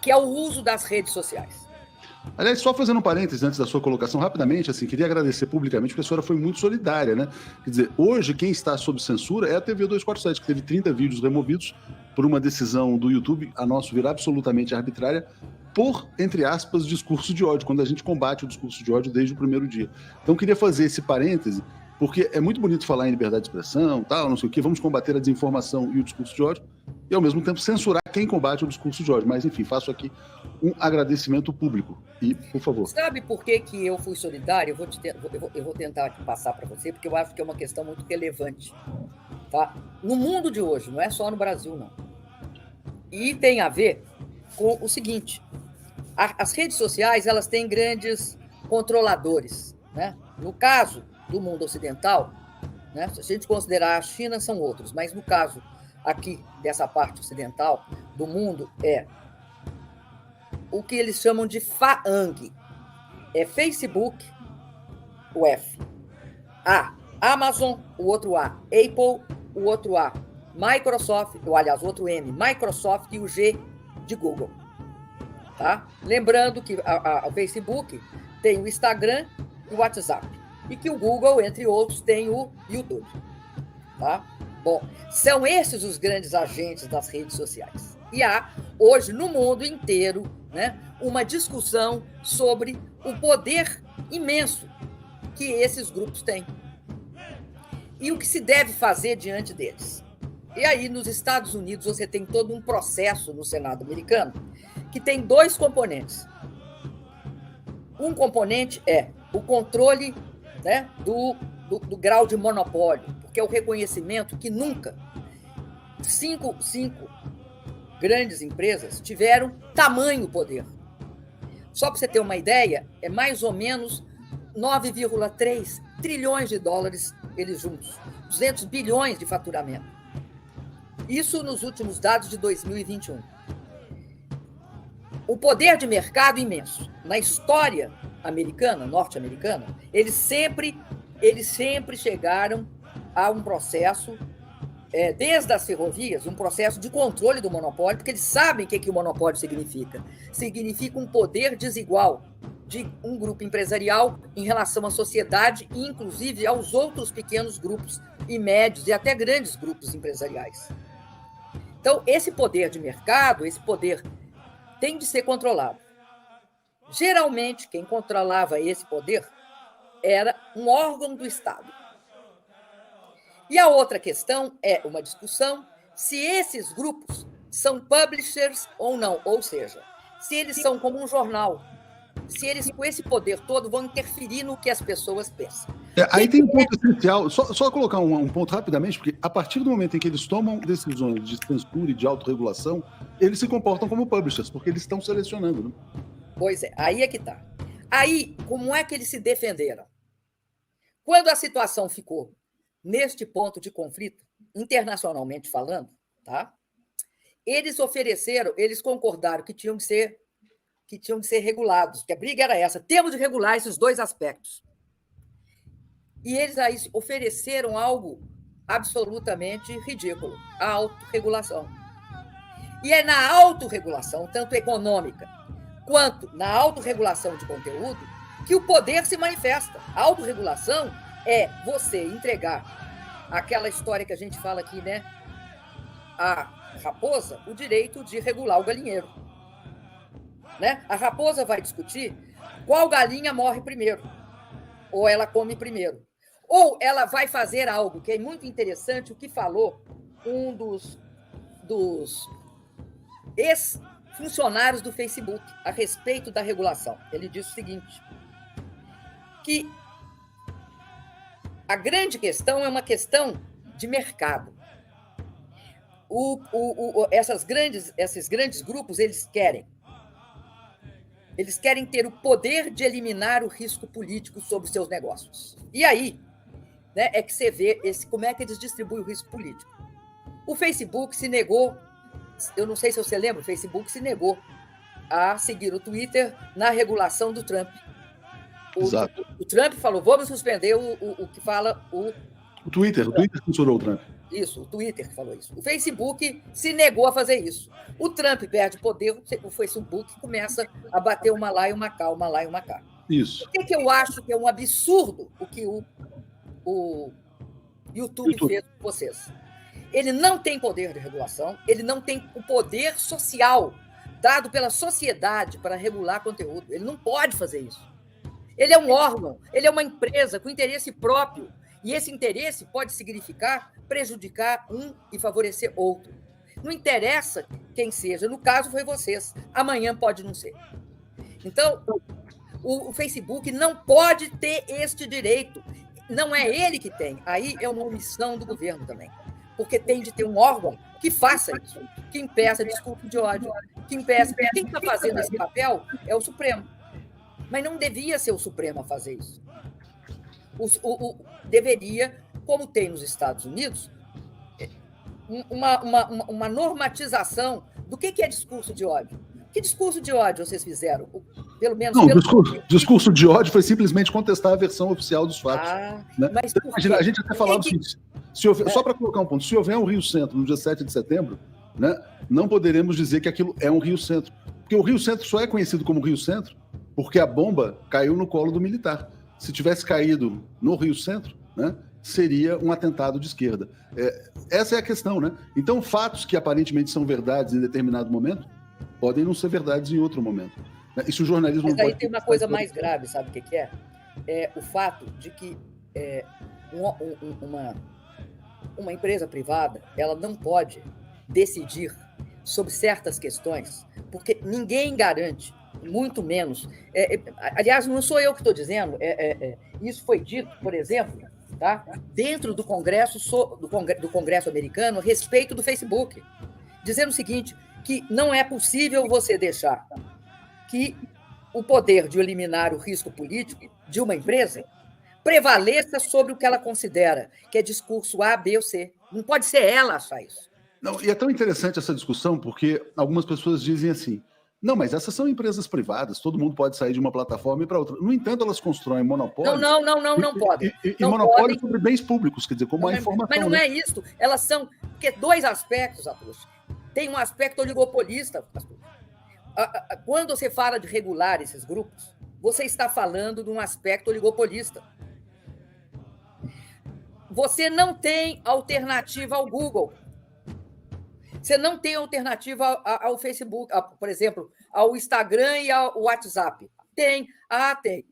que é o uso das redes sociais. Aliás, só fazendo um parênteses antes da sua colocação, rapidamente, assim, queria agradecer publicamente, porque a senhora foi muito solidária, né? Quer dizer, hoje quem está sob censura é a TV 247, que teve 30 vídeos removidos por uma decisão do YouTube, a nosso ver absolutamente arbitrária, por, entre aspas, discurso de ódio, quando a gente combate o discurso de ódio desde o primeiro dia. Então, queria fazer esse parêntese, porque é muito bonito falar em liberdade de expressão, tal, não sei o quê, vamos combater a desinformação e o discurso de ódio, e ao mesmo tempo censurar quem combate o discurso de ódio. Mas, enfim, faço aqui um agradecimento público. E, por favor. Sabe por que eu fui solidário? Eu vou tentar aqui passar para você, porque eu acho que é uma questão muito relevante. Tá? No mundo de hoje, não é só no Brasil, não. E tem a ver com o seguinte: as redes sociais, elas têm grandes controladores, né? No caso do mundo ocidental, né? Se a gente considerar a China, são outros, mas no caso aqui dessa parte ocidental do mundo é o que eles chamam de FAANG. É Facebook, o F. A, Amazon, o outro A. Apple, o outro A. Microsoft, ou aliás, o outro M. Microsoft e o G de Google. Tá? Lembrando que o Facebook tem o Instagram e o WhatsApp. E que o Google, entre outros, tem o YouTube. Tá? Bom, são esses os grandes agentes das redes sociais. E há, hoje, no mundo inteiro, né, uma discussão sobre o poder imenso que esses grupos têm. E o que se deve fazer diante deles. E aí, nos Estados Unidos, você tem todo um processo no Senado americano que tem dois componentes. Um componente é o controle, né, do grau de monopólio, porque é o reconhecimento que nunca cinco grandes empresas tiveram tamanho poder. Só para você ter uma ideia, é mais ou menos 9,3 trilhões de dólares eles juntos, 200 bilhões de faturamento. Isso nos últimos dados de 2021. O poder de mercado imenso. Na história americana, norte-americana, eles sempre chegaram a um processo, desde as ferrovias, um processo de controle do monopólio, porque eles sabem o que o monopólio significa. Significa um poder desigual de um grupo empresarial em relação à sociedade e, inclusive, aos outros pequenos grupos e médios e até grandes grupos empresariais. Então, esse poder de mercado, esse poder tem de ser controlado. Geralmente, quem controlava esse poder era um órgão do Estado. E a outra questão é uma discussão se esses grupos são publishers ou não, ou seja, se eles são como um jornal, se eles, com esse poder todo, vão interferir no que as pessoas pensam. Aí tem um ponto essencial, só colocar um ponto rapidamente, porque a partir do momento em que eles tomam decisões de censura e de autorregulação, eles se comportam como publishers, porque eles estão selecionando. Né? Pois é, aí é que está. Aí, como é que eles se defenderam? Quando a situação ficou neste ponto de conflito, internacionalmente falando, tá? Eles concordaram que tinham de ser regulados, que a briga era essa, temos de regular esses dois aspectos. E eles aí ofereceram algo absolutamente ridículo, a autorregulação. E é na autorregulação, tanto econômica quanto na autorregulação de conteúdo, que o poder se manifesta. A autorregulação é você entregar aquela história que a gente fala aqui, né? A raposa, o direito de regular o galinheiro. Né? A raposa vai discutir qual galinha morre primeiro, ou ela come primeiro. Ou ela vai fazer algo que é muito interessante, o que falou um dos ex-funcionários do Facebook a respeito da regulação. Ele disse o seguinte, que a grande questão é uma questão de mercado. Esses grandes grupos, eles querem ter o poder de eliminar o risco político sobre os seus negócios. E aí, né, é que você vê como é que eles distribuem o risco político. O Facebook se negou, eu não sei se você lembra, o Facebook se negou a seguir o Twitter na regulação do Trump. Exato. O Trump falou, vamos suspender o que fala o Twitter censurou o Trump. Isso, o Twitter que falou isso. O Facebook se negou a fazer isso. O Trump perde poder, o Facebook começa a bater uma lá e uma cá, uma lá e uma cá. Isso. O que eu acho que é um absurdo o que o YouTube fez com vocês? Ele não tem poder de regulação, ele não tem o poder social dado pela sociedade para regular conteúdo. Ele não pode fazer isso. Ele é um órgão, ele é uma empresa com interesse próprio. E esse interesse pode significar prejudicar um e favorecer outro. Não interessa quem seja. No caso, foi vocês. Amanhã pode não ser. Então, o Facebook não pode ter este direito. Não é ele que tem. Aí é uma omissão do governo também. Porque tem de ter um órgão que faça isso, que impeça discurso de ódio, que impeça. Quem está fazendo esse papel é o Supremo. Mas não devia ser o Supremo a fazer isso. Deveria, como tem nos Estados Unidos, uma normatização do que é discurso de ódio. Que discurso de ódio vocês fizeram? Pelo menos. Não, discurso de ódio foi simplesmente contestar a versão oficial dos fatos. Né? Mas então, imagina, a gente até falava o seguinte: só para colocar um ponto, se houver um Rio Centro no dia 7 de setembro, né, não poderemos dizer que aquilo é um Rio Centro. Porque o Rio Centro só é conhecido como Rio Centro porque a bomba caiu no colo do militar. Se tivesse caído no Rio Centro, né, seria um atentado de esquerda. Essa é a questão, né? Então, fatos que aparentemente são verdades em determinado momento podem não ser verdades em outro momento. E se o jornalismo... Mas aí tem uma coisa mais grave, sabe o que é? É o fato de que uma empresa privada ela não pode decidir sobre certas questões, porque ninguém garante, muito menos... aliás, não sou eu que estou dizendo, isso foi dito, por exemplo, tá, dentro do Congresso americano a respeito do Facebook, dizendo o seguinte, que não é possível você deixar que o poder de eliminar o risco político de uma empresa prevaleça sobre o que ela considera que é discurso A, B ou C. Não pode ser ela achar isso. Não, e é tão interessante essa discussão, porque algumas pessoas dizem assim, não, mas essas são empresas privadas, todo mundo pode sair de uma plataforma e para outra. No entanto, elas constroem monopólios. Não podem. E monopólios sobre bens públicos, quer dizer, como a informação. Mas não é isso. Elas são... Porque dois aspectos, Atush. Tem um aspecto oligopolista. Quando você fala de regular esses grupos, você está falando de um aspecto oligopolista. Você não tem alternativa ao Google. Você não tem alternativa ao Facebook, por exemplo, ao Instagram e ao WhatsApp. Tem. Tem.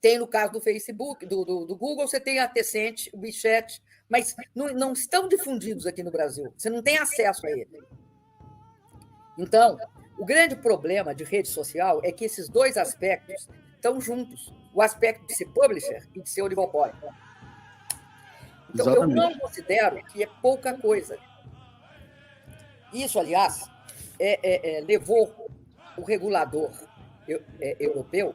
Tem no caso do Facebook, do Google, você tem a Tencent, o WeChat, mas não estão difundidos aqui no Brasil. Você não tem acesso a ele. Então, o grande problema de rede social é que esses dois aspectos estão juntos. O aspecto de ser publisher e de ser oligopólio. Então, exatamente. Eu não considero que é pouca coisa. Isso, aliás, levou o regulador europeu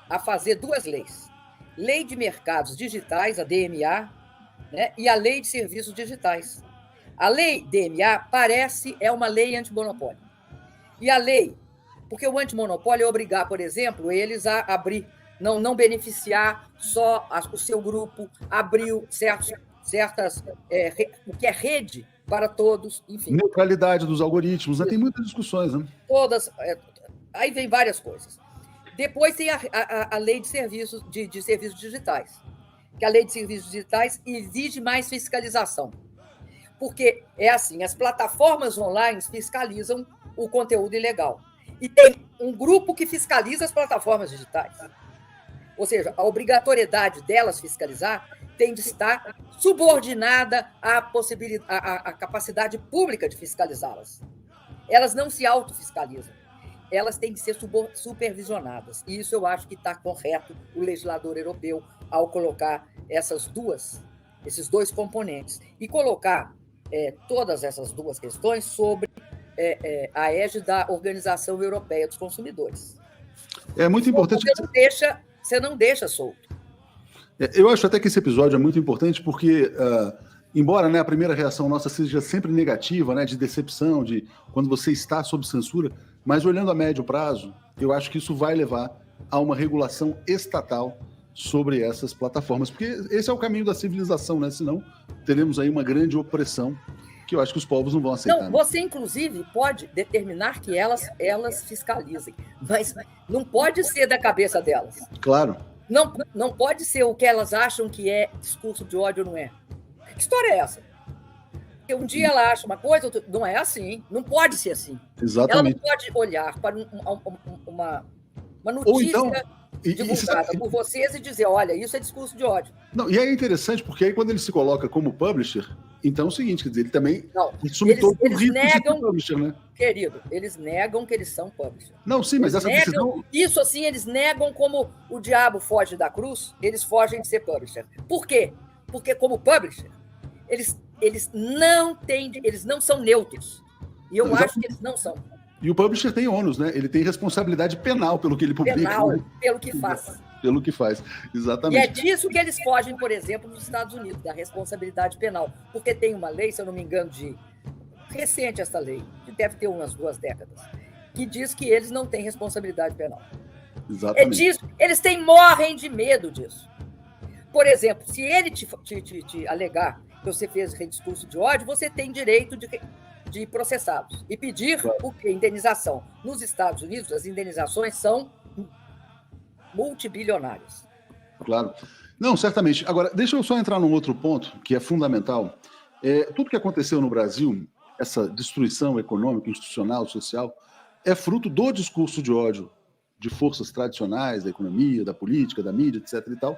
a fazer duas leis. Lei de Mercados Digitais, a DMA, né, e a Lei de Serviços Digitais. A lei DMA é uma lei antimonopólio. E a lei, porque o antimonopólio é obrigar, por exemplo, eles a abrir, não beneficiar só o seu grupo, abrir certas o que é rede para todos, enfim. Neutralidade dos algoritmos, né? Tem muitas discussões, né? Todas, aí vem várias coisas. Depois tem a lei de serviços digitais, que a lei de serviços digitais exige mais fiscalização. Porque é assim, as plataformas online fiscalizam o conteúdo ilegal. E tem um grupo que fiscaliza as plataformas digitais. Ou seja, a obrigatoriedade delas fiscalizar tem de estar subordinada à capacidade pública de fiscalizá-las. Elas não se autofiscalizam. Elas têm que ser supervisionadas. E isso eu acho que está correto o legislador europeu ao colocar esses dois componentes. E colocar todas essas duas questões sobre a égide da Organização Europeia dos Consumidores. É muito importante... Você não deixa solto. Eu acho até que esse episódio é muito importante porque, embora, né, a primeira reação nossa seja sempre negativa, né, de decepção, de quando você está sob censura, mas olhando a médio prazo, eu acho que isso vai levar a uma regulação estatal sobre essas plataformas, porque esse é o caminho da civilização, né? Senão teremos aí uma grande opressão que eu acho que os povos não vão aceitar. Não, você, inclusive, pode determinar que elas fiscalizem, mas não pode ser da cabeça delas. Claro. Não pode ser o que elas acham que é discurso de ódio ou não é. Que história é essa? Porque um dia ela acha uma coisa, outro... não é assim. Não pode ser assim. Exatamente. Ela não pode olhar para uma notícia então, divulgada por vocês e dizer, olha, isso é discurso de ódio. Não, e é interessante, porque aí quando ele se coloca como publisher, então é o seguinte, quer dizer, ele também assume todo o risco de ser publisher, né? Querido, eles negam que eles são publisher. Não, sim, mas essa decisão... Isso assim, eles negam como o diabo foge da cruz, eles fogem de ser publisher. Por quê? Porque como publisher, eles não são neutros. E eu acho que eles não são. E o publisher tem ônus, né? Ele tem responsabilidade penal pelo que ele publica. Penal, pelo que faz. Pelo que faz, exatamente. E é disso que eles fogem, por exemplo, nos Estados Unidos, da responsabilidade penal. Porque tem uma lei, se eu não me engano, recente essa lei, que deve ter umas 2 décadas, que diz que eles não têm responsabilidade penal. Exatamente. É disso, eles morrem de medo disso. Por exemplo, se ele te alegar que você fez discurso de ódio, você tem direito de processá-los e pedir o quê? Indenização. Nos Estados Unidos, as indenizações são multibilionárias. Claro. Não, certamente. Agora, deixa eu só entrar num outro ponto que é fundamental. Tudo que aconteceu no Brasil, essa destruição econômica, institucional, social, é fruto do discurso de ódio de forças tradicionais da economia, da política, da mídia, etc. e tal,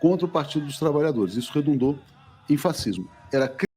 contra o Partido dos Trabalhadores. Isso redundou em fascismo. Era